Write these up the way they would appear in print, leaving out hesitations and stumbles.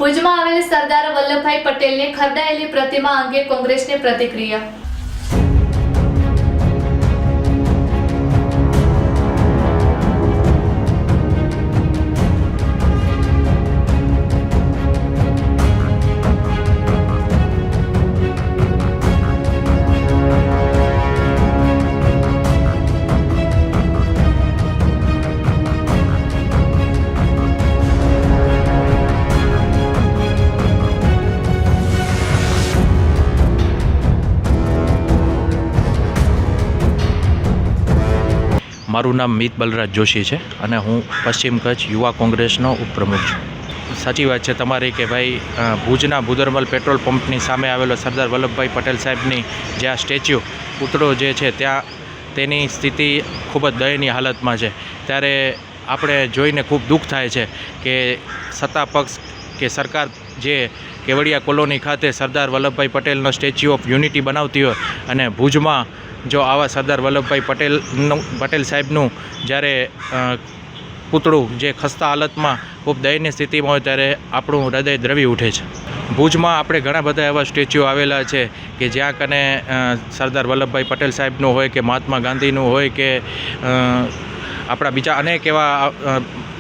ભુજમાં આવેલ સરદાર વલ્લભભાઈ પટેલની ખરડાયેલી પ્રતિમા અંગે કોંગ્રેસની પ્રતિક્રિયા। મારું નામ મિત બલરાજ જોશી છે અને હું પશ્ચિમ કચ્છ યુવા કોંગ્રેસનો ઉપપ્રમુખ છું। સાચી વાત છે તમારી કે ભાઈ ભુજના ભૂદરમલ પેટ્રોલ પંપની સામે આવેલો સરદાર વલ્લભભાઈ પટેલ સાહેબની જે આ સ્ટેચ્યુ પુતળો જે છે ત્યાં તેની સ્થિતિ ખૂબ જ દયનીય હાલતમાં છે। ત્યારે આપણે જોઈને ખૂબ દુઃખ થાય છે કે સત્તા પક્ષ કે સરકાર જે કેવડિયા કોલોની ખાતે સરદાર વલ્લભભાઈ પટેલનો સ્ટેચ્યુ ઓફ યુનિટી બનાવતી હોય અને ભુજમાં જો આવા સરદાર વલ્લભભાઈ પટેલ સાહેબનું જ્યારે પૂતળું જે ખસ્તા હાલતમાં ખૂબ દયનીય સ્થિતિમાં હોય ત્યારે આપણું હૃદય દ્રવી ઉઠે છે। ભુજમાં આપણે ઘણા બધા એવા સ્ટેચ્યુ આવેલા છે કે જ્યાં કને સરદાર વલ્લભભાઈ પટેલ સાહેબનું હોય કે મહાત્મા ગાંધીનું હોય કે આપણા બીજા અનેક એવા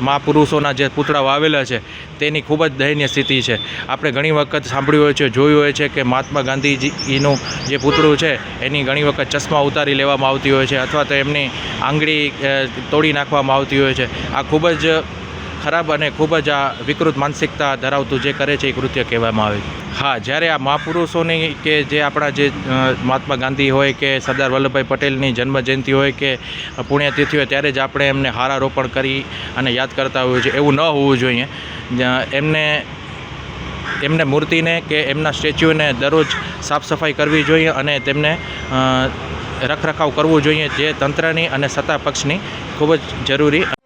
મહાપુરુષોના જે પૂતળાઓ આવેલા છે તેની ખૂબ જ દયનીય સ્થિતિ છે। આપણે ઘણી વખત સાંભળ્યું હોય છે, જોયું હોય છે કે મહાત્મા ગાંધીજીનું જે પૂતળું છે એની ઘણી વખત ચશ્મા ઉતારી લેવામાં આવતી હોય છે અથવા તો એમની આંગળી તોડી નાખવામાં આવતી હોય છે। આ ખૂબ જ ખરાબ અને ખૂબ જ આ વિકૃત માનસિકતા ધરાવતું જે કરે છે એ કૃત્ય કહેવામાં આવે છે। હા, જ્યારે આ મહાપુરુષોની કે જે આપણા જે મહાત્મા ગાંધી હોય કે સરદાર વલ્લભભાઈ પટેલની જન્મજયંતિ હોય કે પુણ્યતિથિ હોય ત્યારે જ આપણે એમને હારારોપણ કરી અને યાદ કરતા હોઈએ છીએ। એવું ન હોવું જોઈએ। એમને મૂર્તિને કે એમના સ્ટેચ્યુને દરરોજ સાફ સફાઈ કરવી જોઈએ અને તેમને રખરખાવ કરવું જોઈએ, જે તંત્રની અને સત્તા પક્ષની ખૂબ જ જરૂરી